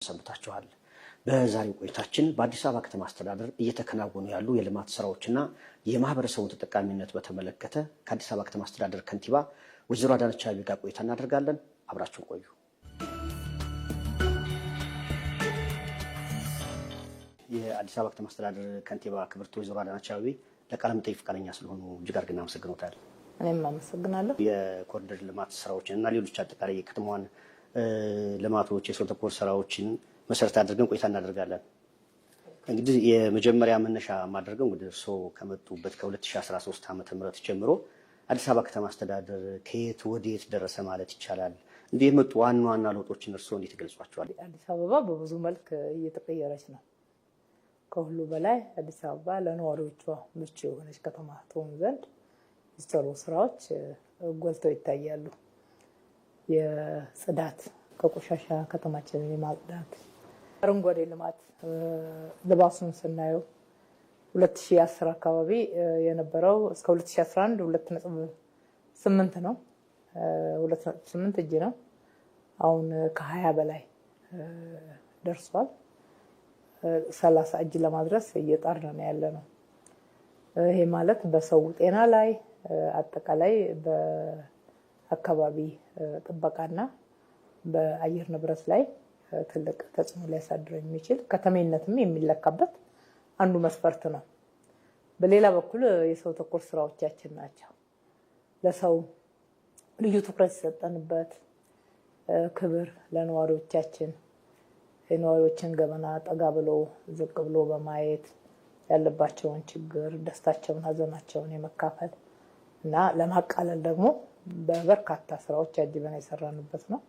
ሰምታችኋል። በዛሬው ቆይታችን በአዲስ አበባ ከተማ አስተዳደር እየተከናወኑ ያሉ የልማት ስራዎችና የማህበረሰቡን ተጠቃሚነት በተመለከተ ከአዲስ አበባ ከተማ አስተዳደር ከንቲባ ወይዘሮ አዳነች አቤቤ ጋር ቆይታ እናደርጋለን። አብራችሁን ቆዩ። የአዲስ አበባ ከተማ አስተዳደር ከንቲባ ክብርት ወይዘሮ አዳነች አቤቤ ለቃለ መጠይቅ ፈቃደኛ ስለሆኑ እጅግ አድርገን እናመሰግኖታል። እኔም አመሰግናለሁ። የኮሪደር ልማት ስራዎችን እና ሌሎች አጠቃላይ የከተማዋን ልማቶች የሰው ተኮር ስራዎችን መሰረት አድርገን ቆይታ እናደርጋለን። እንግዲህ የመጀመሪያ መነሻ ማድረገው እንግዲህ እርስዎ ከመጡበት ከ2013 ዓ.ም ጀምሮ አዲስ አበባ ከተማ አስተዳደር ከየት ወዴት ደረሰ ማለት ይቻላል? እንዲህ የመጡ ዋና ዋና ለውጦችን እርስዎ እንዴት ገልጿቸዋል? አዲስ አበባ በብዙ መልክ እየተቀየረች ነው። ከሁሉ በላይ አዲስ አበባ ለነዋሪዎቿ ምቹ የሆነች ከተማ ትሆን ዘንድ የሚሰሩ ስራዎች ጎልተው ይታያሉ። የጽዳት ከቆሻሻ ከተማችንን የማጽዳት አረንጓዴ ልማት ልባሱን ስናየው 2010 አካባቢ የነበረው እስከ 2011 2.8 ነው። 2.8 እጅ ነው። አሁን ከ20 በላይ ደርሷል። 30 እጅ ለማድረስ እየጣርን ነው ያለ ነው። ይሄ ማለት በሰው ጤና ላይ አጠቃላይ በአካባቢ ጥበቃና በአየር ንብረት ላይ ትልቅ ተጽዕኖ ሊያሳድር የሚችል ከተሜነትም የሚለካበት አንዱ መስፈርት ነው። በሌላ በኩል የሰው ተኮር ስራዎቻችን ናቸው። ለሰው ልዩ ትኩረት የሰጠንበት ክብር ለነዋሪዎቻችን የነዋሪዎችን ገበና ጠጋ ብሎ ዝቅ ብሎ በማየት ያለባቸውን ችግር፣ ደስታቸውን፣ ሀዘናቸውን የመካፈል እና ለማቃለል ደግሞ በበርካታ ስራዎች አጅበን የሰራንበት ነው።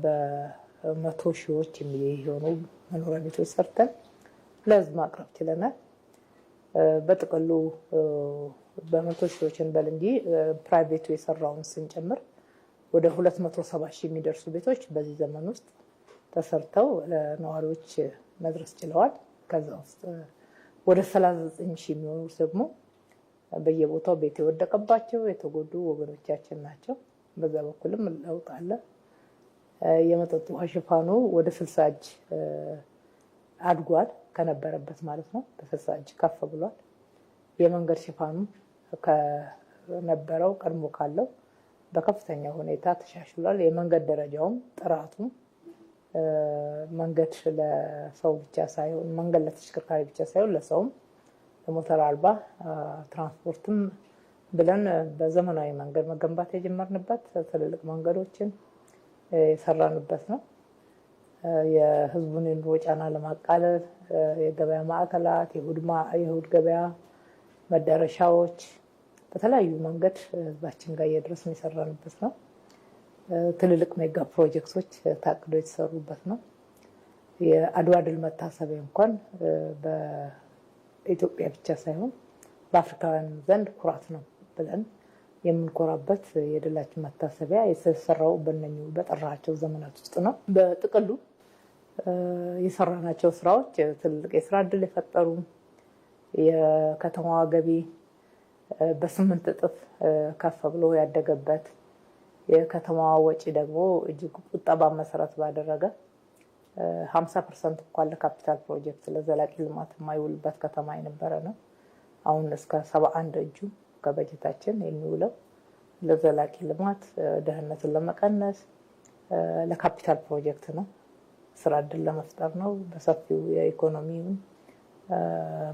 በመቶ ሺዎች የሚሆኑ መኖሪያ ቤቶች ሰርተን ለህዝብ ማቅረብ ችለናል። በጥቅሉ በመቶ ሺዎችን በል እንጂ ፕራይቬቱ የሰራውን ስንጨምር ወደ 270 ሺህ የሚደርሱ ቤቶች በዚህ ዘመን ውስጥ ተሰርተው ለነዋሪዎች መድረስ ችለዋል። ከዛ ውስጥ ወደ 39 ሺህ የሚሆኑት ደግሞ በየቦታው ቤት የወደቀባቸው የተጎዱ ወገኖቻችን ናቸው። በዛ በኩልም ለውጥ አለ። የመጠጥ ውሃ ሽፋኑ ወደ 60 እጅ አድጓል፣ ከነበረበት ማለት ነው። በ60 እጅ ከፍ ብሏል። የመንገድ ሽፋኑ ከነበረው ቀድሞ ካለው በከፍተኛ ሁኔታ ተሻሽሏል። የመንገድ ደረጃውም ጥራቱም መንገድ ለሰው ብቻ ሳይሆን መንገድ ለተሽከርካሪ ብቻ ሳይሆን ለሰውም ለሞተር አልባ ትራንስፖርትም ብለን በዘመናዊ መንገድ መገንባት የጀመርንበት ትልልቅ መንገዶችን የሰራንበት ነው። የህዝቡን የኑሮ ጫና ለማቃለል የገበያ ማዕከላት፣ የእሁድ ገበያ መዳረሻዎች በተለያዩ መንገድ ህዝባችን ጋር እየደረስን የሰራንበት ነው። ትልልቅ ሜጋ ፕሮጀክቶች ታቅዶ የተሰሩበት ነው። የአድዋ ድል መታሰቢያ እንኳን በኢትዮጵያ ብቻ ሳይሆን በአፍሪካውያን ዘንድ ኩራት ነው ብለን የምንኮራበት የድላችን መታሰቢያ የተሰራው በእነኚሁ በጠራቸው ዘመናት ውስጥ ነው። በጥቅሉ የሰራናቸው ስራዎች ትልልቅ የስራ እድል የፈጠሩ፣ የከተማዋ ገቢ በ8 እጥፍ ከፍ ብሎ ያደገበት፣ የከተማዋ ወጪ ደግሞ እጅግ ቁጠባ መሰረት ባደረገ 50% እንኳን ለካፒታል ፕሮጀክት ለዘላቂ ልማት የማይውልበት ከተማ የነበረ ነው። አሁን እስከ 71 እጁ ከበጀታችን የሚውለው ለዘላቂ ልማት፣ ድህነትን ለመቀነስ፣ ለካፒታል ፕሮጀክት ነው። ስራ እድል ለመፍጠር ነው። በሰፊው የኢኮኖሚውን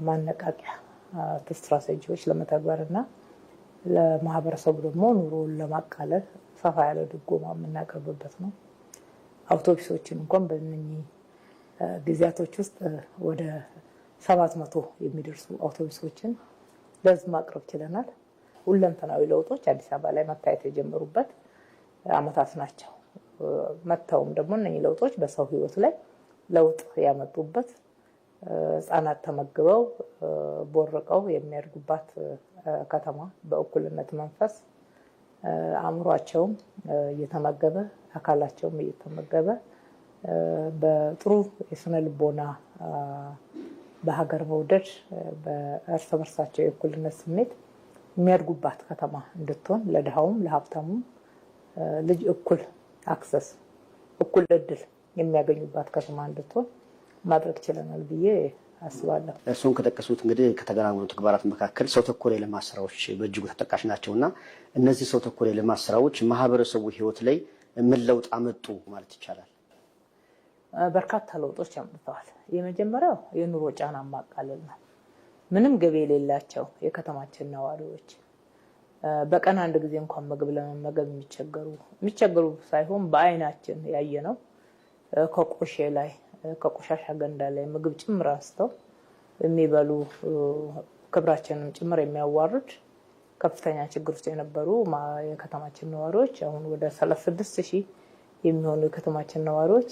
ማነቃቂያ ስትራቴጂዎች ለመተግበርና ለማህበረሰቡ ደግሞ ኑሮውን ለማቃለል ሰፋ ያለ ድጎማ የምናቀርብበት ነው። አውቶቡሶችን እንኳን በእነኚህ ጊዜያቶች ውስጥ ወደ 700 የሚደርሱ አውቶቡሶችን ለህዝብ ማቅረብ ችለናል። ሁለንተናዊ ለውጦች አዲስ አበባ ላይ መታየት የጀመሩበት አመታት ናቸው። መጥተውም ደግሞ እነኚህ ለውጦች በሰው ህይወት ላይ ለውጥ ያመጡበት፣ ህጻናት ተመግበው ቦርቀው የሚያድጉባት ከተማ፣ በእኩልነት መንፈስ አእምሯቸውም እየተመገበ አካላቸውም እየተመገበ በጥሩ የስነ ልቦና በሀገር መውደድ በእርስ በርሳቸው የእኩልነት ስሜት የሚያድጉባት ከተማ እንድትሆን ለድሃውም ለሀብታሙም ልጅ እኩል አክሰስ እኩል እድል የሚያገኙባት ከተማ እንድትሆን ማድረግ ችለናል ብዬ አስባለሁ። እሱን ከጠቀሱት እንግዲህ ከተገናኙ ተግባራት መካከል ሰው ተኮር የልማት ስራዎች በእጅጉ ተጠቃሽ ናቸውና እነዚህ ሰው ተኮር የልማት ስራዎች ማህበረሰቡ ህይወት ላይ ምን ለውጥ አመጡ ማለት ይቻላል? በርካታ ለውጦች አምጥተዋል። የመጀመሪያው የኑሮ ጫና ማቃለል ነው። ምንም ገቢ የሌላቸው የከተማችን ነዋሪዎች በቀን አንድ ጊዜ እንኳን ምግብ ለመመገብ የሚቸገሩ ሳይሆን በአይናችን ያየነው ከቆሼ ላይ ከቆሻሻ ገንዳ ላይ ምግብ ጭምር አንስተው የሚበሉ ክብራችንን ጭምር የሚያዋርድ ከፍተኛ ችግር ውስጥ የነበሩ የከተማችን ነዋሪዎች አሁን ወደ 36,000 የሚሆኑ የከተማችን ነዋሪዎች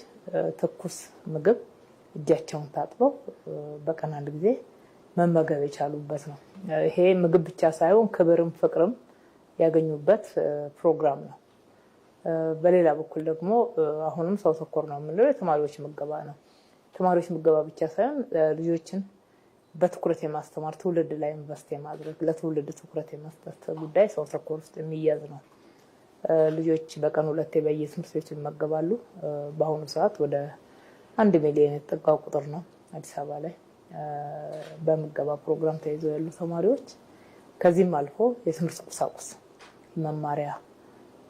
ትኩስ ምግብ እጃቸውን ታጥበው በቀን አንድ ጊዜ መመገብ የቻሉበት ነው። ይሄ ምግብ ብቻ ሳይሆን ክብርም ፍቅርም ያገኙበት ፕሮግራም ነው። በሌላ በኩል ደግሞ አሁንም ሰው ተኮር ነው የምንለው የተማሪዎች ምገባ ነው። ተማሪዎች ምገባ ብቻ ሳይሆን ልጆችን በትኩረት የማስተማር ትውልድ ላይ ኢንቨስት የማድረግ ለትውልድ ትኩረት የመስጠት ጉዳይ ሰው ተኮር ውስጥ የሚያዝ ነው። ልጆች በቀን 2 በየትምህርት ቤቱ ይመገባሉ። በአሁኑ ሰዓት ወደ 1 ሚሊዮን የተጠጋው ቁጥር ነው አዲስ አበባ ላይ በምገባ ፕሮግራም ተይዘው ያሉ ተማሪዎች። ከዚህም አልፎ የትምህርት ቁሳቁስ መማሪያ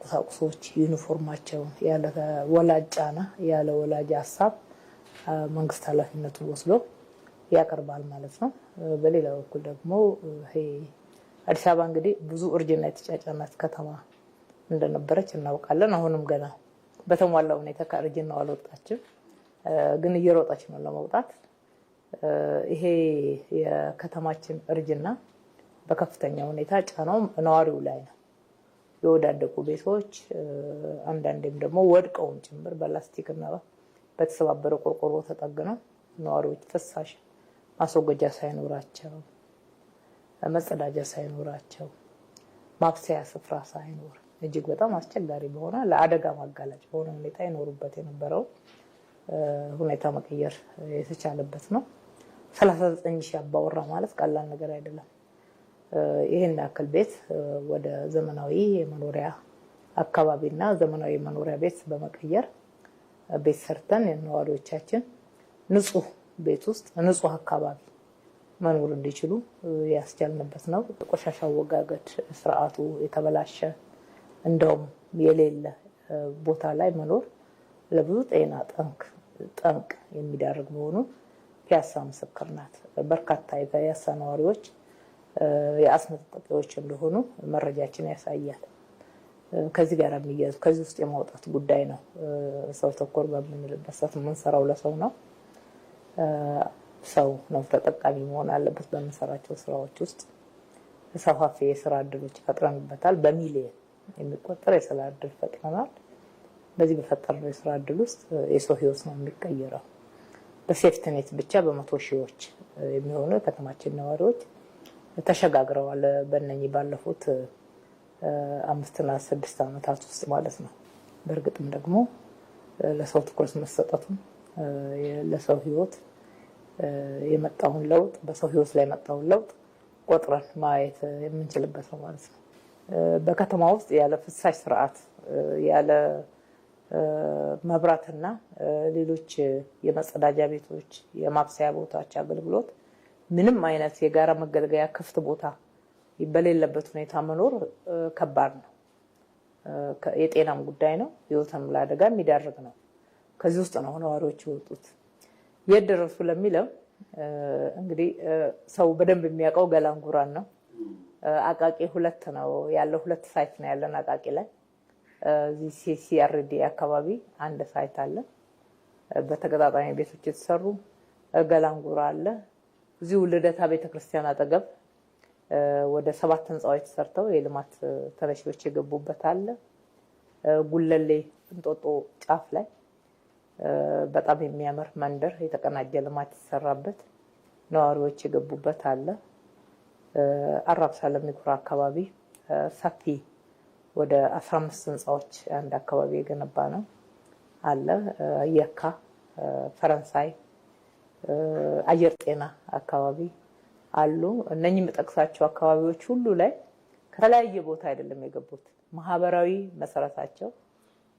ቁሳቁሶች ዩኒፎርማቸውን ያለ ወላጅ ጫና ያለ ወላጅ ሀሳብ መንግስት ኃላፊነቱን ወስዶ ያቀርባል ማለት ነው። በሌላ በኩል ደግሞ ይሄ አዲስ አበባ እንግዲህ ብዙ እርጅና የተጫጫናት ከተማ እንደነበረች እናውቃለን። አሁንም ገና በተሟላ ሁኔታ ከእርጅናው አልወጣችም፣ ግን እየሮጠች ነው ለመውጣት። ይሄ የከተማችን እርጅና በከፍተኛ ሁኔታ ጫናው ነዋሪው ላይ ነው። የወዳደቁ ቤቶች አንዳንዴም ደግሞ ወድቀውም ጭምር በላስቲክና በተሰባበረ ቆርቆሮ ተጠግነው ነዋሪዎች ፍሳሽ ማስወገጃ ሳይኖራቸው፣ መጸዳጃ ሳይኖራቸው፣ ማብሰያ ስፍራ ሳይኖር እጅግ በጣም አስቸጋሪ በሆነ ለአደጋ ማጋለጭ በሆነ ሁኔታ ይኖሩበት የነበረው ሁኔታ መቀየር የተቻለበት ነው። 39,000 አባወራ ማለት ቀላል ነገር አይደለም። ይሄን ያክል ቤት ወደ ዘመናዊ የመኖሪያ አካባቢና ዘመናዊ የመኖሪያ ቤት በመቀየር ቤት ሰርተን ነዋሪዎቻችን ንጹህ ቤት ውስጥ ንጹህ አካባቢ መኖር እንዲችሉ ያስቻልንበት ነው። ቆሻሻ አወጋገድ ስርዓቱ የተበላሸ እንደውም የሌለ ቦታ ላይ መኖር ለብዙ ጤና ጠንቅ የሚዳርግ መሆኑን ፒያሳ ምስክር ናት። በርካታ የፒያሳ ነዋሪዎች የአስም ተጠቂዎች እንደሆኑ መረጃችን ያሳያል። ከዚህ ጋር የሚያዙ ከዚህ ውስጥ የማውጣት ጉዳይ ነው። ሰው ተኮር በምንልበት ሰዓት የምንሰራው ለሰው ነው። ሰው ነው ተጠቃሚ መሆን አለበት። በምንሰራቸው ስራዎች ውስጥ ሰፋፊ የስራ እድሎች ፈጥረንበታል። በሚሊዮን የሚቆጠር የስራ እድል ፈጥረናል። በዚህ በፈጠርነው የስራ እድል ውስጥ የሰው ህይወት ነው የሚቀየረው። በሴፍትኔት ብቻ በ100 ሺዎች የሚሆኑ የከተማችን ነዋሪዎች ተሸጋግረዋል። በእነኚህ ባለፉት 5 እና 6 ዓመታት ውስጥ ማለት ነው። በእርግጥም ደግሞ ለሰው ትኩረት መሰጠቱ ለሰው ህይወት የመጣውን ለውጥ በሰው ህይወት ላይ የመጣውን ለውጥ ቆጥረን ማየት የምንችልበት ነው ማለት ነው። በከተማ ውስጥ ያለ ፍሳሽ ስርዓት ያለ መብራትና ሌሎች የመጸዳጃ ቤቶች የማብሰያ ቦታዎች አገልግሎት ምንም አይነት የጋራ መገልገያ ክፍት ቦታ በሌለበት ሁኔታ መኖር ከባድ ነው። የጤናም ጉዳይ ነው። ህይወትም ለአደጋ የሚዳርግ ነው። ከዚህ ውስጥ ነው ነዋሪዎች የወጡት። የት ደረሱ ለሚለው እንግዲህ ሰው በደንብ የሚያውቀው ገላንጉራን ነው። አቃቂ 2 ነው ያለው። 2 ሳይት ነው ያለን አቃቂ ላይ። እዚህ ሲአርዲ አካባቢ አንድ ሳይት አለ። በተገጣጣሚ ቤቶች የተሰሩ ገላንጉራ አለ። እዚሁ ልደታ ቤተክርስቲያን አጠገብ ወደ 7 ህንጻዎች ተሰርተው የልማት ተነሺዎች የገቡበት አለ። ጉለሌ እንጦጦ ጫፍ ላይ በጣም የሚያምር መንደር የተቀናጀ ልማት የተሰራበት ነዋሪዎች የገቡበት አለ። አራብሳ ለሚኩራ አካባቢ ሰፊ ወደ 15 ህንጻዎች አንድ አካባቢ የገነባ ነው አለ። የካ ፈረንሳይ አየር ጤና አካባቢ አሉ። እነኚህ የምጠቅሳቸው አካባቢዎች ሁሉ ላይ ከተለያየ ቦታ አይደለም የገቡት። ማህበራዊ መሰረታቸው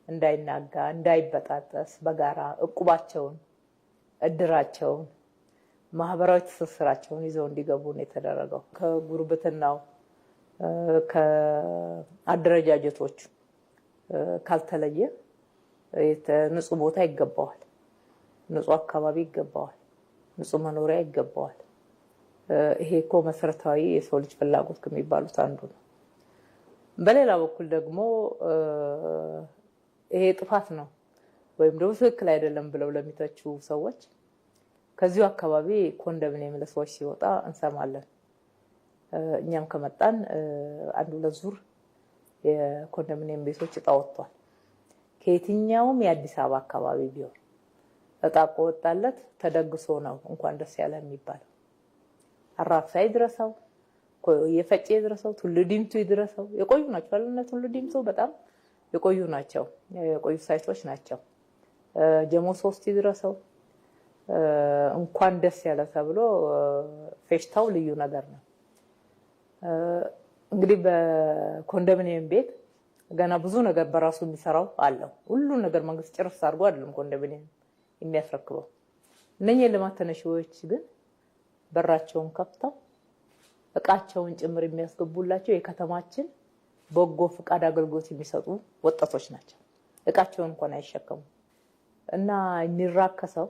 እንዳይናጋ እንዳይበጣጠስ በጋራ እቁባቸውን፣ እድራቸውን፣ ማህበራዊ ትስስራቸውን ይዘው እንዲገቡ ነው የተደረገው። ከጉርብትናው ከአደረጃጀቶች ካልተለየ ንጹህ ቦታ ይገባዋል፣ ንጹህ አካባቢ ይገባዋል፣ ንጹህ መኖሪያ ይገባዋል። ይሄ እኮ መሰረታዊ የሰው ልጅ ፍላጎት ከሚባሉት አንዱ ነው። በሌላ በኩል ደግሞ ይሄ ጥፋት ነው ወይም ደግሞ ትክክል አይደለም ብለው ለሚተቹ ሰዎች ከዚሁ አካባቢ ኮንዶሚኒየም ለሰዎች ሲወጣ እንሰማለን። እኛም ከመጣን አንዱ ለዙር የኮንዶሚኒየም ቤቶች እጣ ወጥቷል። ከየትኛውም የአዲስ አበባ አካባቢ ቢሆን እጣ ከወጣለት ተደግሶ ነው እንኳን ደስ ያለ የሚባለው። አራብሳ ይድረሰው፣ የፈጬ ይድረሰው፣ ቱሉ ዲምቱ ይድረሰው። የቆዩ ናቸው አለና ቱሉ ዲምቱ በጣም የቆዩ ናቸው፣ የቆዩ ሳይቶች ናቸው። ጀሞ 3 ይድረሰው እንኳን ደስ ያለ ተብሎ ፌሽታው ልዩ ነገር ነው። እንግዲህ በኮንዶሚኒየም ቤት ገና ብዙ ነገር በራሱ የሚሰራው አለው። ሁሉ ነገር መንግስት ጭርስ አድርጎ አይደለም ኮንዶሚኒየም የሚያስረክበው። እነኚህ ልማት ተነሺዎች ግን በራቸውን ከፍተው እቃቸውን ጭምር የሚያስገቡላቸው የከተማችን በጎ ፍቃድ አገልግሎት የሚሰጡ ወጣቶች ናቸው። እቃቸውን እንኳን አይሸከሙ እና የሚራከሰው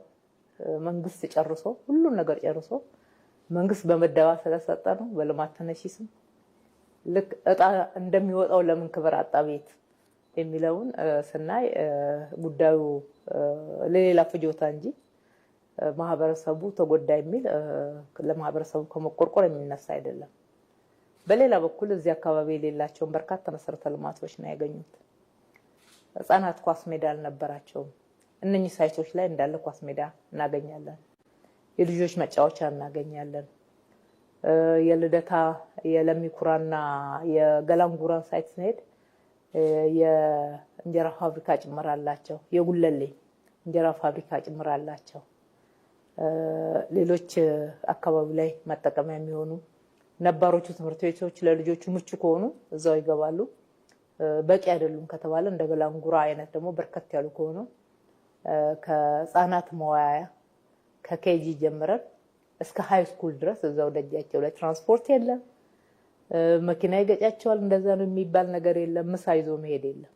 መንግስት ጨርሶ ሁሉን ነገር ጨርሶ መንግስት በመደባ ስለሰጠ ነው። በልማት ተነሺ ስም ልክ እጣ እንደሚወጣው ለምን ክብር አጣ ቤት የሚለውን ስናይ ጉዳዩ ለሌላ ፍጆታ እንጂ ማህበረሰቡ ተጎዳ የሚል ለማህበረሰቡ ከመቆርቆር የሚነሳ አይደለም። በሌላ በኩል እዚህ አካባቢ የሌላቸውን በርካታ መሰረተ ልማቶች ነው ያገኙት። ህጻናት ኳስ ሜዳ አልነበራቸውም። እነኚህ ሳይቶች ላይ እንዳለ ኳስ ሜዳ እናገኛለን። የልጆች መጫወቻ እናገኛለን። የልደታ የለሚኩራና የገላንጉራ ሳይት ስንሄድ የእንጀራ ፋብሪካ ጭምር አላቸው። የጉለሌ እንጀራ ፋብሪካ ጭምር አላቸው። ሌሎች አካባቢ ላይ መጠቀሚያ የሚሆኑ ነባሮቹ ትምህርት ቤቶች ለልጆቹ ምቹ ከሆኑ እዛው ይገባሉ። በቂ አይደሉም ከተባለ እንደ ገላንጉራ አይነት ደግሞ በርከት ያሉ ከሆኑ ከህፃናት መዋያ ከኬጂ ጀምረን እስከ ሃይ ስኩል ድረስ እዛው ደጃቸው ላይ ትራንስፖርት የለም፣ መኪና ይገጫቸዋል። እንደዛ ነው የሚባል ነገር የለም። ምሳ ይዞ መሄድ የለም።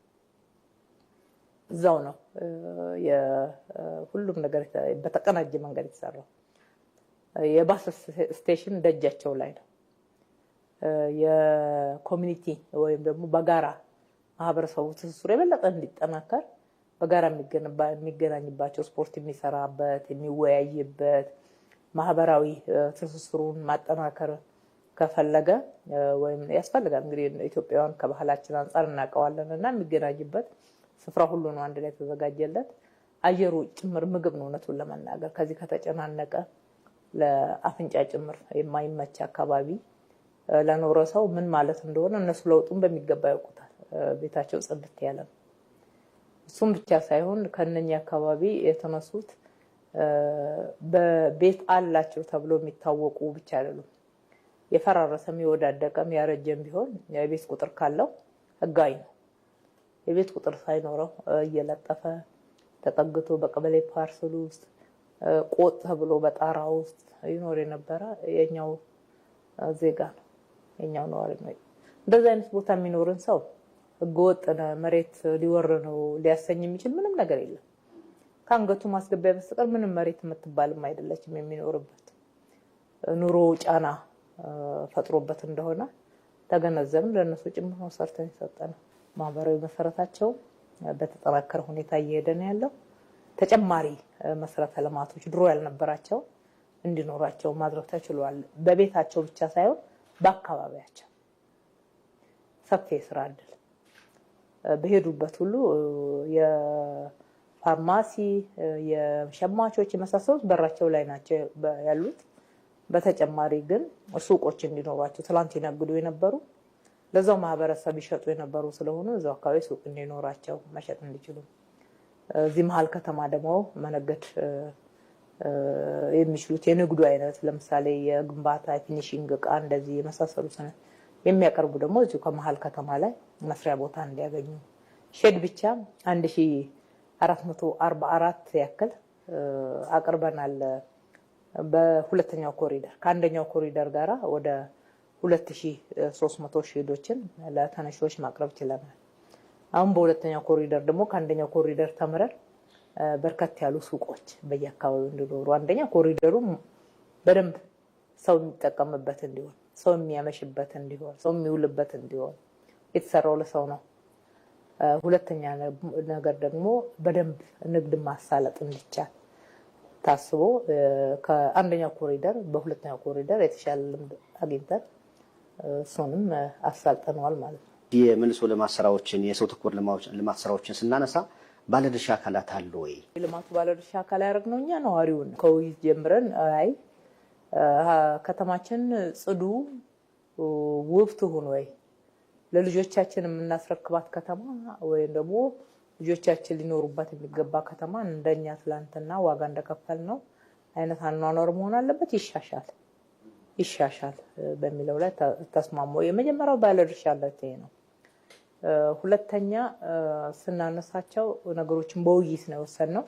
እዛው ነው ሁሉም ነገር በተቀናጀ መንገድ የተሰራው። የባስ ስቴሽን ደጃቸው ላይ ነው። የኮሚኒቲ ወይም ደግሞ በጋራ ማህበረሰቡ ትስስሩ የበለጠ እንዲጠናከር በጋራ የሚገናኝባቸው ስፖርት የሚሰራበት የሚወያይበት ማህበራዊ ትስስሩን ማጠናከር ከፈለገ ወይም ያስፈልጋል። እንግዲህ ኢትዮጵያውያን ከባህላችን አንፃር እናውቀዋለን እና የሚገናኝበት ስፍራ ሁሉ ነው አንድ ላይ ተዘጋጀለት። አየሩ ጭምር ምግብ ነው። እውነቱን ለመናገር ከዚህ ከተጨናነቀ ለአፍንጫ ጭምር የማይመች አካባቢ ለኖረ ሰው ምን ማለት እንደሆነ እነሱ ለውጡን በሚገባ ያውቁታል። ቤታቸው ጽድት ያለ ነው። እሱም ብቻ ሳይሆን ከነኛ አካባቢ የተነሱት በቤት አላቸው ተብሎ የሚታወቁ ብቻ አይደሉም። የፈራረሰም የወዳደቀም ያረጀም ቢሆን የቤት ቁጥር ካለው ህጋዊ ነው። የቤት ቁጥር ሳይኖረው እየለጠፈ ተጠግቶ በቀበሌ ፓርሰል ውስጥ ቆጥ ተብሎ በጣራ ውስጥ ይኖር የነበረ የኛው ዜጋ ነው፣ የኛው ነዋሪ ነው። እንደዚህ አይነት ቦታ የሚኖርን ሰው ህገወጥ መሬት ሊወር ነው ሊያሰኝ የሚችል ምንም ነገር የለም። ከአንገቱ ማስገቢያ በስተቀር ምንም መሬት የምትባልም አይደለችም። የሚኖርበት ኑሮ ጫና ፈጥሮበት እንደሆነ ተገነዘብን። ለእነሱ ጭምር ነው ሰርተን የሰጠነው። ማህበራዊ መሰረታቸው በተጠናከረ ሁኔታ እየሄደ ነው ያለው። ተጨማሪ መሰረተ ልማቶች ድሮ ያልነበራቸው እንዲኖራቸው ማድረግ ተችሏል። በቤታቸው ብቻ ሳይሆን በአካባቢያቸው ሰፊ የስራ እድል በሄዱበት ሁሉ የፋርማሲ የሸማቾች የመሳሰሉት በራቸው ላይ ናቸው ያሉት። በተጨማሪ ግን ሱቆች እንዲኖሯቸው ትላንት ይነግዱ የነበሩ ለዛው ማህበረሰብ ይሸጡ የነበሩ ስለሆኑ እዛው አካባቢ ሱቅ እንዲኖራቸው መሸጥ እንዲችሉ፣ እዚህ መሀል ከተማ ደግሞ መነገድ የሚችሉት የንግዱ አይነት ለምሳሌ የግንባታ ፊኒሺንግ እቃ እንደዚህ የመሳሰሉት የሚያቀርቡ ደግሞ እዚሁ ከመሀል ከተማ ላይ መስሪያ ቦታ እንዲያገኙ ሼድ ብቻ 1444 ያክል አቅርበናል። በሁለተኛው ኮሪደር ከአንደኛው ኮሪደር ጋራ ወደ 2300 ሼዶችን ለተነሺዎች ማቅረብ ችለናል። አሁን በሁለተኛው ኮሪደር ደግሞ ከአንደኛው ኮሪደር ተምረን በርከት ያሉ ሱቆች በየአካባቢው እንዲኖሩ፣ አንደኛ ኮሪደሩ በደንብ ሰው የሚጠቀምበት እንዲሆን፣ ሰው የሚያመሽበት እንዲሆን፣ ሰው የሚውልበት እንዲሆን የተሰራው ለሰው ነው። ሁለተኛ ነገር ደግሞ በደንብ ንግድ ማሳለጥ እንዲቻል ታስቦ ከአንደኛው ኮሪደር በሁለተኛው ኮሪደር የተሻለ ልምድ አግኝተን እሱንም አሳልጠነዋል ማለት ነው። የመልሶ ልማት ስራዎችን የሰው ተኮር ልማት ስራዎችን ስናነሳ ባለድርሻ አካላት አሉ ወይ? የልማቱ ባለድርሻ አካል ያደረግነው እኛ ነዋሪውን ከውይይት ጀምረን አይ ከተማችን ጽዱ ውብ ትሁን ወይ ለልጆቻችን የምናስረክባት ከተማ ወይም ደግሞ ልጆቻችን ሊኖሩባት የሚገባ ከተማ እንደኛ ትላንትና ዋጋ እንደከፈል ነው አይነት አኗኗር መሆን አለበት። ይሻሻል በሚለው ላይ ተስማሙ። የመጀመሪያው ባለድርሻ አለት ይሄ ነው። ሁለተኛ ስናነሳቸው ነገሮችን በውይይት ነው የወሰንነው።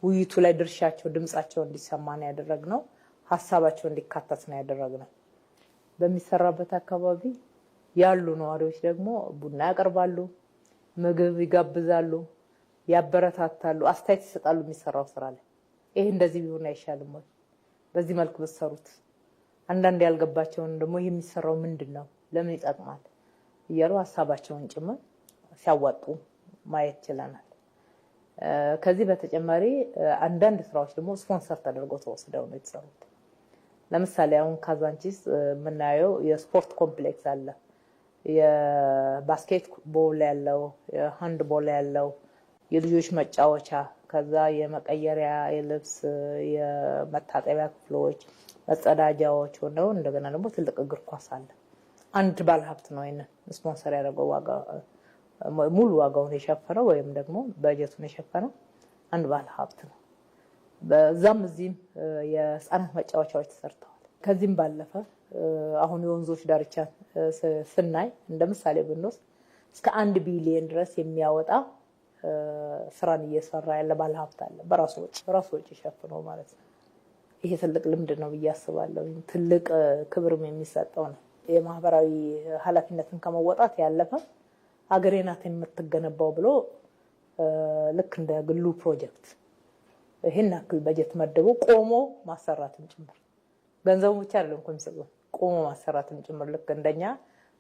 ውይይቱ ላይ ድርሻቸው ድምጻቸው እንዲሰማ ነው ያደረግነው። ሀሳባቸው እንዲካተት ነው ያደረግነው። በሚሰራበት አካባቢ ያሉ ነዋሪዎች ደግሞ ቡና ያቀርባሉ፣ ምግብ ይጋብዛሉ፣ ያበረታታሉ፣ አስተያየት ይሰጣሉ። የሚሰራው ስራ ላይ ይሄ እንደዚህ ቢሆን አይሻልም ወይ? በዚህ መልኩ ብትሰሩት፣ አንዳንድ ያልገባቸውን ደግሞ ይሄ የሚሰራው ምንድነው፣ ለምን ይጠቅማል እያሉ ሀሳባቸውን ጭምር ሲያዋጡ ማየት ችለናል። ከዚህ በተጨማሪ አንዳንድ ስራዎች ደግሞ ስፖንሰር ተደርገው ተወስደው ነው የተሰሩት። ለምሳሌ አሁን ካዛንቺስ የምናየው የስፖርት ኮምፕሌክስ አለ። የባስኬት ቦል ያለው፣ የሃንድ ቦል ያለው፣ የልጆች መጫወቻ፣ ከዛ የመቀየሪያ የልብስ የመታጠቢያ ክፍሎች፣ መጸዳጃዎች ሆነው እንደገና ደግሞ ትልቅ እግር ኳስ አለ። አንድ ባለሀብት ነው ይሄንን ስፖንሰር ያደረገው። ሙሉ ዋጋውን የሸፈነው ወይም ደግሞ በጀቱን የሸፈነው አንድ ባለሀብት ነው። በዛም እዚህም የህፃናት መጫወቻዎች ተሰርተዋል። ከዚህም ባለፈ አሁን የወንዞች ዳርቻ ስናይ እንደ ምሳሌ ብንወስድ እስከ 1 ቢሊዮን ድረስ የሚያወጣ ስራን እየሰራ ያለ ባለሀብት አለ። በራሱ ወጪ ሸፍኖ ማለት ነው። ይሄ ትልቅ ልምድ ነው ብዬ አስባለሁ። ትልቅ ክብርም የሚሰጠው ነው። የማህበራዊ ኃላፊነትን ከመወጣት ያለፈ ሀገሬ ናት የምትገነባው ብሎ ልክ እንደ ግሉ ፕሮጀክት ይሄን ያክል በጀት መደቡ ቆሞ ማሰራትም ጭምር ገንዘቡ ብቻ አይደለም እኮ የሚሰጠው ቆሞ ማሰራትም ጭምር ልክ እንደኛ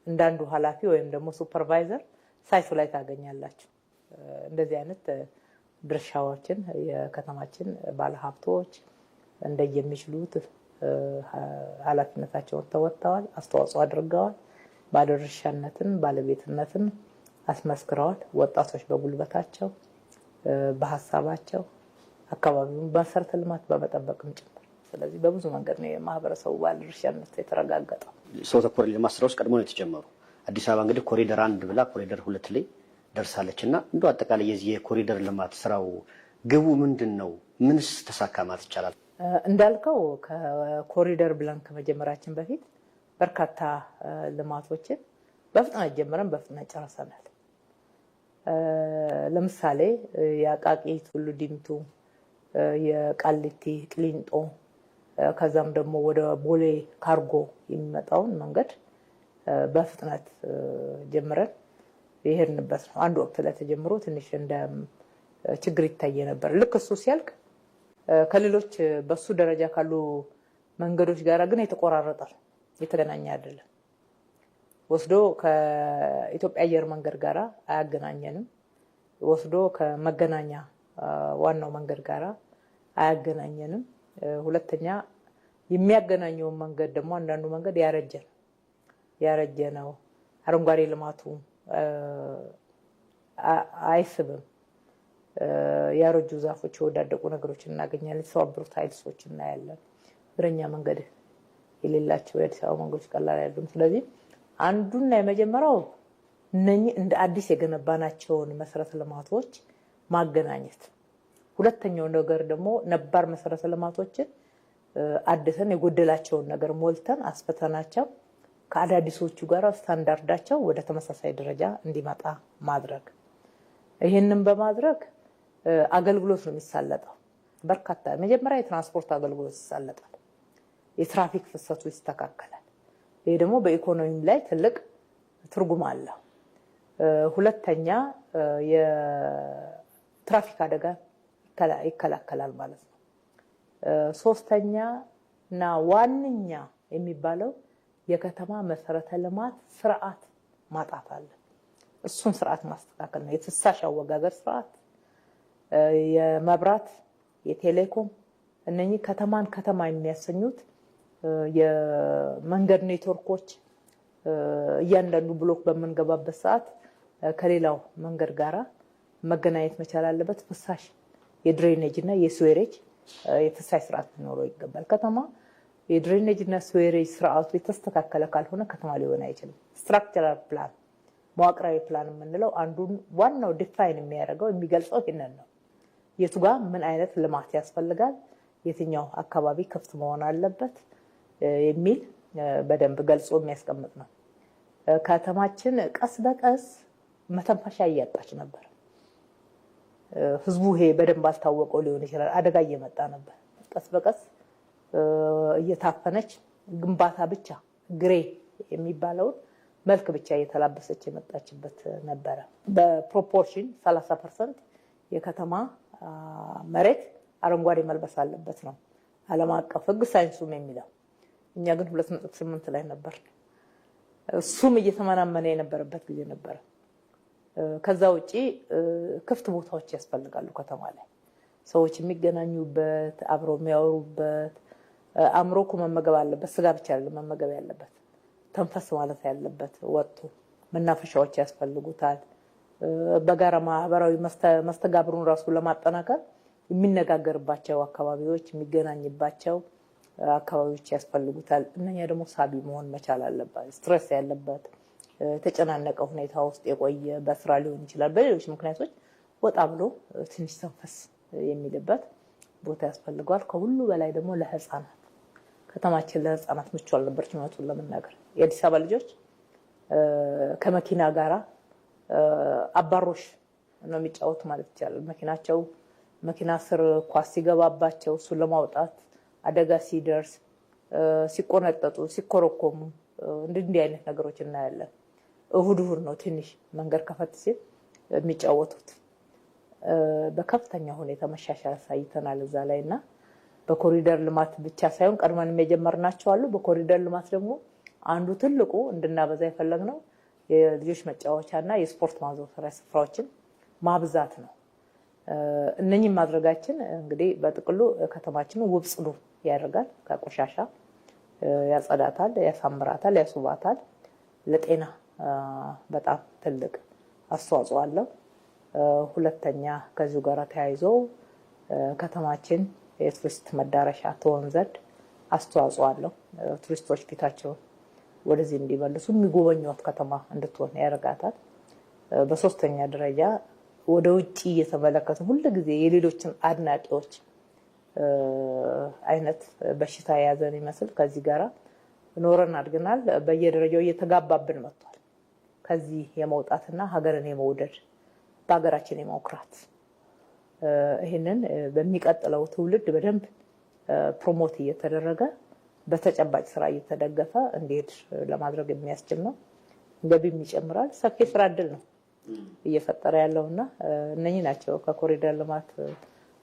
እንዳንዱ ኃላፊ ወይም ደግሞ ሱፐርቫይዘር ሳይቱ ላይ ታገኛላችሁ። እንደዚህ አይነት ድርሻዎችን የከተማችን ባለሀብቶች እንደየሚችሉት ኃላፊነታቸውን ተወጥተዋል፣ አስተዋጽኦ አድርገዋል። ባለድርሻነትን ባለቤትነትን አስመስክረዋል። ወጣቶች በጉልበታቸው በሀሳባቸው አካባቢውን በመሰረተ ልማት በመጠበቅም ጭምር። ስለዚህ በብዙ መንገድ ነው የማህበረሰቡ ባለድርሻነት የተረጋገጠው። ሰው ተኮር ልማት ስራዎች ቀድሞ ነው የተጀመሩ። አዲስ አበባ እንግዲህ ኮሪደር 1 ብላ ኮሪደር 2 ላይ ደርሳለች እና እንደው አጠቃላይ የዚህ የኮሪደር ልማት ስራው ግቡ ምንድን ነው? ምንስ ተሳካ ማለት ይቻላል? እንዳልከው ከኮሪደር ብለን ከመጀመራችን በፊት በርካታ ልማቶችን በፍጥነት ጀምረን በፍጥነት ጨርሰናል። ለምሳሌ የአቃቂ ቱሉ ዲምቱ፣ የቃሊቲ ቅሊንጦ፣ ከዛም ደግሞ ወደ ቦሌ ካርጎ የሚመጣውን መንገድ በፍጥነት ጀምረን የሄድንበት ነው። አንድ ወቅት ላይ ተጀምሮ ትንሽ እንደ ችግር ይታየ ነበር። ልክ እሱ ሲያልቅ ከሌሎች በሱ ደረጃ ካሉ መንገዶች ጋር ግን የተቆራረጠ ነው፣ የተገናኘ አይደለም። ወስዶ ከኢትዮጵያ አየር መንገድ ጋር አያገናኘንም። ወስዶ ከመገናኛ ዋናው መንገድ ጋር አያገናኘንም። ሁለተኛ የሚያገናኘውን መንገድ ደግሞ አንዳንዱ መንገድ ያረጀ ነው። አረንጓዴ ልማቱ አይስብም። ያረጁ ዛፎች፣ የወዳደቁ ነገሮች እናገኛለን። የተሰባበሩት ኃይልሶች እናያለን። እግረኛ መንገድ የሌላቸው የአዲስ አበባ መንገዶች ቀላል አይደሉም። ስለዚህ አንዱና የመጀመሪያው እነኚህ እንደ አዲስ የገነባናቸውን መሰረተ ልማቶች ማገናኘት። ሁለተኛው ነገር ደግሞ ነባር መሰረተ ልማቶችን አድሰን የጎደላቸውን ነገር ሞልተን አስፈተናቸው ከአዳዲሶቹ ጋር ስታንዳርዳቸው ወደ ተመሳሳይ ደረጃ እንዲመጣ ማድረግ። ይህንን በማድረግ አገልግሎት ነው የሚሳለጠው። በርካታ መጀመሪያ የትራንስፖርት አገልግሎት ይሳለጣል፣ የትራፊክ ፍሰቱ ይስተካከላል። ይሄ ደግሞ በኢኮኖሚም ላይ ትልቅ ትርጉም አለው። ሁለተኛ የትራፊክ አደጋ ይከላከላል ማለት ነው። ሶስተኛ እና ዋነኛ የሚባለው የከተማ መሰረተ ልማት ስርዓት ማጣት አለ። እሱን ስርዓት ማስተካከል ነው። የፍሳሽ አወጋገር ስርዓት፣ የመብራት፣ የቴሌኮም እነኚህ ከተማን ከተማ የሚያሰኙት የመንገድ ኔትወርኮች እያንዳንዱ ብሎክ በምንገባበት ሰዓት ከሌላው መንገድ ጋራ መገናኘት መቻል አለበት። ፍሳሽ የድሬኔጅ እና የስዌሬጅ የፍሳሽ ስርዓት ሊኖረው ይገባል። ከተማ የድሬኔጅ እና ስዌሬጅ ስርዓቱ የተስተካከለ ካልሆነ ከተማ ሊሆን አይችልም። ስትራክቸራል ፕላን መዋቅራዊ ፕላን የምንለው አንዱን ዋናው ዲፋይን የሚያደርገው የሚገልጸው ይህንን ነው። የቱ ጋር ምን አይነት ልማት ያስፈልጋል፣ የትኛው አካባቢ ክፍት መሆን አለበት የሚል በደንብ ገልጾ የሚያስቀምጥ ነው። ከተማችን ቀስ በቀስ መተንፈሻ እያጣች ነበር። ህዝቡ ይሄ በደንብ አልታወቀው ሊሆን ይችላል። አደጋ እየመጣ ነበር። ቀስ በቀስ እየታፈነች ግንባታ ብቻ ግሬ የሚባለውን መልክ ብቻ እየተላበሰች የመጣችበት ነበረ። በፕሮፖርሽን 30% የከተማ መሬት አረንጓዴ መልበስ አለበት ነው ዓለም አቀፍ ህግ ሳይንሱም የሚለው። እኛ ግን 2.8 ላይ ነበር። እሱም እየተመናመነ የነበረበት ጊዜ ነበረ። ከዛ ውጪ ክፍት ቦታዎች ያስፈልጋሉ። ከተማ ላይ ሰዎች የሚገናኙበት፣ አብረው የሚያወሩበት፣ አእምሮ እኮ መመገብ አለበት። ስጋ ብቻ አይደለም መመገብ ያለበት፣ ተንፈስ ማለት ያለበት ወጥቶ መናፈሻዎች ያስፈልጉታል። በጋራ ማህበራዊ መስተጋብሩን ራሱ ለማጠናከር የሚነጋገርባቸው አካባቢዎች፣ የሚገናኝባቸው አካባቢዎች ያስፈልጉታል። እነኛ ደግሞ ሳቢ መሆን መቻል አለበት። ስትሬስ ያለበት የተጨናነቀ ሁኔታ ውስጥ የቆየ በስራ ሊሆን ይችላል፣ በሌሎች ምክንያቶች ወጣ ብሎ ትንሽ ተንፈስ የሚልበት ቦታ ያስፈልገዋል። ከሁሉ በላይ ደግሞ ለህፃናት ከተማችን ለህፃናት ምቹ አልነበረች። እውነቱን ለመናገር የአዲስ አበባ ልጆች ከመኪና ጋራ አባሮሽ ነው የሚጫወቱ ማለት ይቻላል። መኪና ስር ኳስ ሲገባባቸው እሱን ለማውጣት አደጋ ሲደርስ ሲቆነጠጡ፣ ሲኮረኮሙ እንዲህ አይነት ነገሮች እናያለን። እሁድ ነው ትንሽ መንገድ ከፈት ሲል የሚጫወቱት። በከፍተኛ ሁኔታ መሻሻል አሳይተናል እዛ ላይ እና በኮሪደር ልማት ብቻ ሳይሆን ቀድመንም የጀመርናቸው አሉ። በኮሪደር ልማት ደግሞ አንዱ ትልቁ እንድናበዛ የፈለግነው የልጆች መጫወቻና የስፖርት ማዘውተሪያ ስፍራዎችን ማብዛት ነው። እነኚህም ማድረጋችን እንግዲህ በጥቅሉ ከተማችንን ውብ ጽዱ ያደርጋል። ከቆሻሻ ያጸዳታል፣ ያሳምራታል፣ ያስውባታል። ለጤና በጣም ትልቅ አስተዋጽኦ አለው። ሁለተኛ ከዚሁ ጋር ተያይዞ ከተማችን የቱሪስት መዳረሻ ትሆን ዘንድ አስተዋጽኦ አለው። ቱሪስቶች ፊታቸውን ወደዚህ እንዲመልሱ የሚጎበኟት ከተማ እንድትሆን ያደርጋታል። በሶስተኛ ደረጃ ወደ ውጭ እየተመለከቱ ሁልጊዜ የሌሎችን አድናቂዎች አይነት በሽታ የያዘን ይመስል ከዚህ ጋራ ኖረን አድገናል። በየደረጃው እየተጋባብን መጥቷል። ከዚህ የመውጣትና ሀገርን የመውደድ በሀገራችን የመኩራት ይህንን በሚቀጥለው ትውልድ በደንብ ፕሮሞት እየተደረገ በተጨባጭ ስራ እየተደገፈ እንዲሄድ ለማድረግ የሚያስችል ነው። ገቢም ይጨምራል። ሰፊ ስራ እድል ነው እየፈጠረ ያለውና እነኚህ ናቸው ከኮሪደር ልማት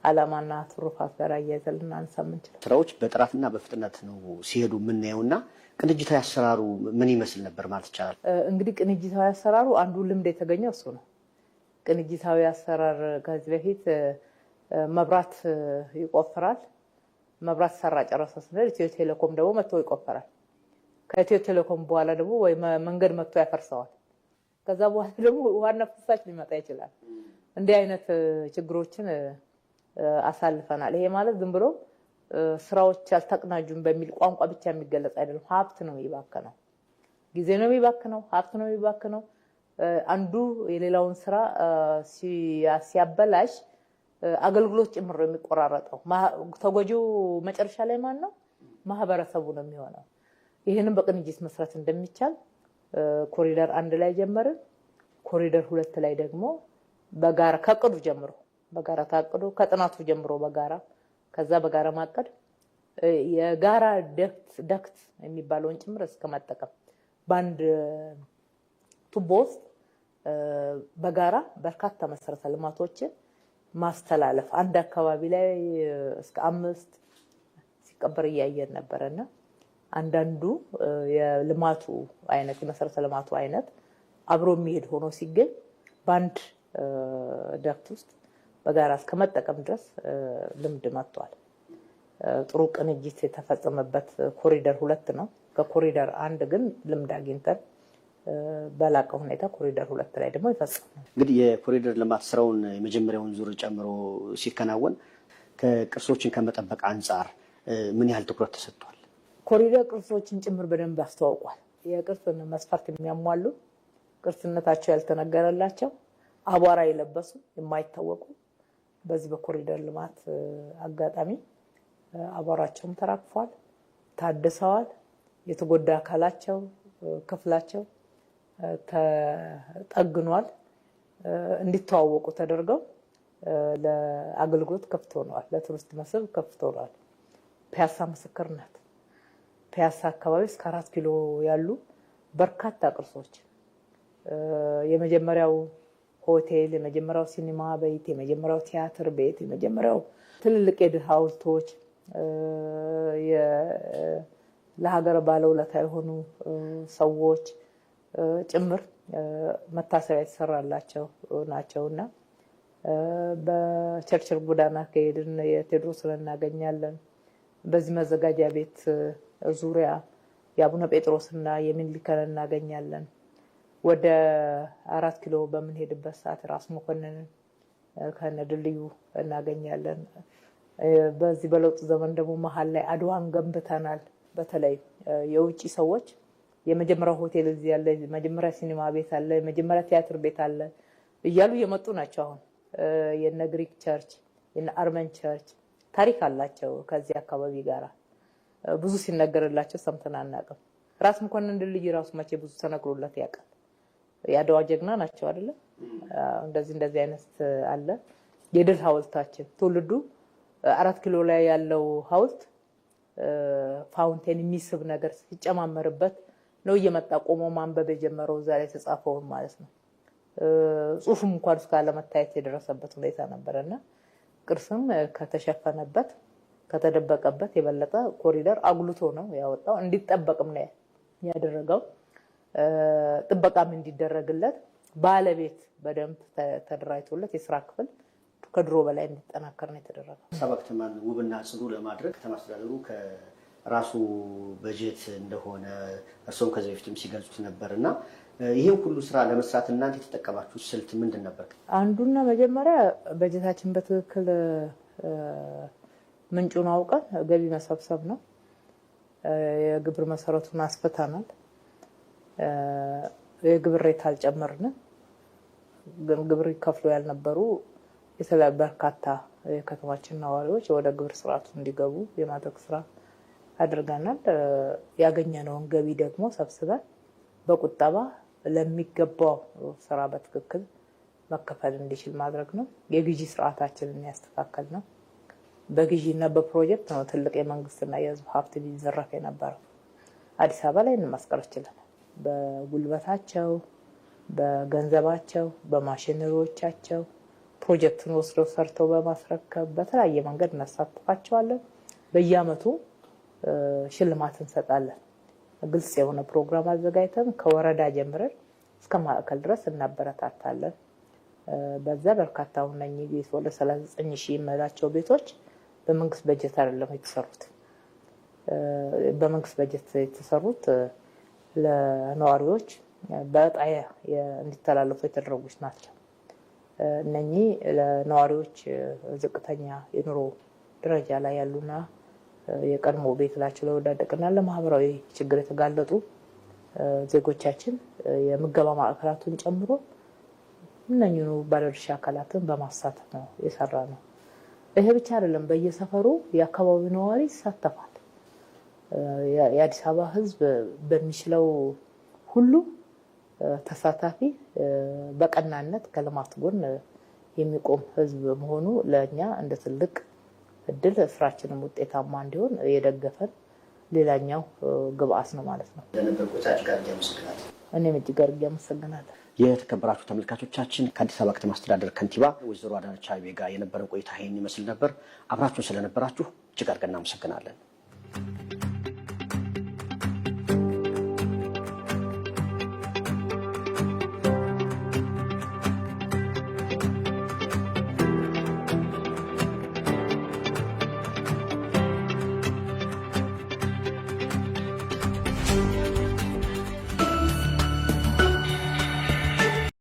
ዓላማና ትሩፋት ጋር አያይዘን ልናነሳ የምንችለው ስራዎች በጥራትና በፍጥነት ነው ሲሄዱ የምናየውና ቅንጅታዊ አሰራሩ ምን ይመስል ነበር ማለት ይቻላል? እንግዲህ ቅንጅታዊ አሰራሩ አንዱ ልምድ የተገኘው እሱ ነው። ቅንጅታዊ አሰራር ከዚህ በፊት መብራት ይቆፍራል፣ መብራት ሰራ ጨረሰ ስንል ኢትዮ ቴሌኮም ደግሞ መጥቶ ይቆፈራል። ከኢትዮ ቴሌኮም በኋላ ደግሞ ወይ መንገድ መጥቶ ያፈርሰዋል። ከዛ በኋላ ደግሞ ዋና ፍሳሽ ሊመጣ ይችላል። እንዲህ አይነት ችግሮችን አሳልፈናል። ይሄ ማለት ዝም ብሎ ስራዎች አልተቀናጁም በሚል ቋንቋ ብቻ የሚገለጽ አይደለም። ሀብት ነው የሚባክነው፣ ጊዜ ነው የሚባክነው፣ ሀብት ነው የሚባክነው። አንዱ የሌላውን ስራ ሲያበላሽ አገልግሎት ጭምር ነው የሚቆራረጠው። ተጎጂው መጨረሻ ላይ ማን ነው? ማህበረሰቡ ነው የሚሆነው። ይህንን በቅንጅት መስራት እንደሚቻል ኮሪደር 1 ላይ ጀመርን። ኮሪደር 2 ላይ ደግሞ በጋራ ከቅዱ ጀምሮ በጋራ ታቅዶ ከጥናቱ ጀምሮ በጋራ ከዛ በጋራ ማቀድ የጋራ ዳክት የሚባለውን ጭምር እስከመጠቀም በአንድ ቱቦ ውስጥ በጋራ በርካታ መሰረተ ልማቶችን ማስተላለፍ አንድ አካባቢ ላይ እስከ 5 ሲቀበር እያየን ነበርና አንዳንዱ የልማቱ አይነት የመሰረተ ልማቱ አይነት አብሮ የሚሄድ ሆኖ ሲገኝ በአንድ ዳክት ውስጥ በጋራ እስከመጠቀም ድረስ ልምድ መጥቷል። ጥሩ ቅንጅት የተፈጸመበት ኮሪደር 2 ነው። ከኮሪደር 1 ግን ልምድ አግኝተን በላቀ ሁኔታ ኮሪደር 2 ላይ ደግሞ ይፈጸማል። እንግዲህ የኮሪደር ልማት ስራውን የመጀመሪያውን ዙር ጨምሮ ሲከናወን ከቅርሶችን ከመጠበቅ አንጻር ምን ያህል ትኩረት ተሰጥቷል? ኮሪደር ቅርሶችን ጭምር በደንብ አስተዋውቋል። የቅርስን መስፈርት የሚያሟሉ ቅርስነታቸው ያልተነገረላቸው አቧራ የለበሱ የማይታወቁ በዚህ በኮሪደር ልማት አጋጣሚ አቧራቸውም ተራክፏል፣ ታድሰዋል። የተጎዳ አካላቸው ክፍላቸው ተጠግኗል፣ እንዲተዋወቁ ተደርገው ለአገልግሎት ክፍት ሆነዋል፣ ለቱሪስት መስህብ ክፍት ሆነዋል። ፒያሳ ምስክርነት ፒያሳ አካባቢ እስከ 4 ኪሎ ያሉ በርካታ ቅርሶች የመጀመሪያው ሆቴል፣ የመጀመሪያው ሲኒማ ቤት፣ የመጀመሪያው ቲያትር ቤት፣ የመጀመሪያው ትልልቅ የድል ሐውልቶች ለሀገር ባለውለታ የሆኑ ሰዎች ጭምር መታሰቢያ የተሰራላቸው ናቸውና በቸርችል ጎዳና ከሄድን የቴዎድሮስን እናገኛለን። በዚህ መዘጋጃ ቤት ዙሪያ የአቡነ ጴጥሮስና የሚኒሊክን እናገኛለን። ወደ 4 ኪሎ በምንሄድበት ሰዓት ራስ መኮንንን ከነድልድዩ እናገኛለን። በዚህ በለውጥ ዘመን ደግሞ መሀል ላይ አድዋን ገንብተናል። በተለይ የውጭ ሰዎች የመጀመሪያው ሆቴል እዚህ ያለ፣ የመጀመሪያ ሲኒማ ቤት አለ፣ የመጀመሪያ ቲያትር ቤት አለ እያሉ የመጡ ናቸው። አሁን የነ ግሪክ ቸርች የነ አርመን ቸርች ታሪክ አላቸው። ከዚህ አካባቢ ጋራ ብዙ ሲነገርላቸው ሰምተን አናውቅም። ራስ መኮንን ድልድይ ራሱ መቼ ብዙ ተነግሮለት ያውቃል። የአድዋ ጀግና ናቸው አይደለ? እንደዚህ አይነት አለ። የድል ሐውልታችን ትውልዱ 4 ኪሎ ላይ ያለው ሐውልት ፋውንቴን የሚስብ ነገር ሲጨማመርበት ነው እየመጣ ቆሞ ማንበብ የጀመረው እዛ ላይ የተጻፈውን ማለት ነው። ጽሁፉም እንኳን እስካለ መታየት የደረሰበት ሁኔታ ነበርና ቅርስም ከተሸፈነበት ከተደበቀበት የበለጠ ኮሪደር አጉልቶ ነው ያወጣው። እንዲጠበቅም ነው ያደረገው። ጥበቃም እንዲደረግለት ባለቤት በደንብ ተደራጅቶለት የስራ ክፍል ከድሮ በላይ እንዲጠናከር ነው የተደረገው። አዲስ ከተማን ውብና ጽዱ ለማድረግ ከተማ አስተዳደሩ ከራሱ በጀት እንደሆነ እርስዎም ከዚህ በፊትም ሲገልጹት ነበርና ይሄን ሁሉ ስራ ለመስራት እናንተ የተጠቀማችሁት ስልት ምንድን ነበር? አንዱና መጀመሪያ በጀታችን በትክክል ምንጩን አውቀን ገቢ መሰብሰብ ነው። የግብር መሰረቱን አስፈታናል። የግብር ሬት አልጨመርንም። ግን ግብር ይከፍሉ ያልነበሩ የተለያዩ በርካታ የከተማችን ነዋሪዎች ወደ ግብር ስርዓቱ እንዲገቡ የማድረግ ስራ አድርገናል። ያገኘነውን ገቢ ደግሞ ሰብስበን በቁጠባ ለሚገባው ስራ በትክክል መከፈል እንዲችል ማድረግ ነው። የግዢ ስርዓታችንን ያስተካከል ነው። በግዢና በፕሮጀክት ነው ትልቅ የመንግስትና የህዝብ ሀብት ሊዘረፍ የነበረው። አዲስ አበባ ላይ እንማስቀር ይችላል። በጉልበታቸው፣ በገንዘባቸው፣ በማሽነሪዎቻቸው ፕሮጀክቱን ወስደው ሰርተው በማስረከብ በተለያየ መንገድ እናሳትፋቸዋለን። በየአመቱ ሽልማት እንሰጣለን። ግልጽ የሆነ ፕሮግራም አዘጋጅተን ከወረዳ ጀምረን እስከ ማዕከል ድረስ እናበረታታለን። በዛ በርካታ ነኝ ቤት ወደ 39,000 የሚላቸው ቤቶች በመንግስት በጀት አይደለም የተሰሩት። በመንግስት በጀት የተሰሩት ለነዋሪዎች በዕጣ እንዲተላለፉ የተደረጉት ናቸው። እነኚህ ለነዋሪዎች ዝቅተኛ የኑሮ ደረጃ ላይ ያሉና የቀድሞ ቤት ላቸው ለወዳደቅና ለማህበራዊ ችግር የተጋለጡ ዜጎቻችን የምገባ ማዕከላቱን ጨምሮ እነኚሁ ባለድርሻ አካላትን በማሳተፍ ነው የሰራ ነው። ይሄ ብቻ አይደለም። በየሰፈሩ የአካባቢው ነዋሪ ይሳተፋል። የአዲስ አበባ ህዝብ በሚችለው ሁሉ ተሳታፊ፣ በቀናነት ከልማት ጎን የሚቆም ህዝብ መሆኑ ለእኛ እንደ ትልቅ እድል ስራችንም ውጤታማ እንዲሆን የደገፈን ሌላኛው ግብአት ነው ማለት ነው። እኔም እጅግ አድርጌ አመሰግናለሁ። የተከበራችሁ ተመልካቾቻችን ከአዲስ አበባ ከተማ አስተዳደር ከንቲባ ወይዘሮ አዳነች አቤቤ ጋር የነበረን ቆይታ ይህን ይመስል ነበር። አብራችሁን ስለነበራችሁ እጅግ አድርገን እናመሰግናለን።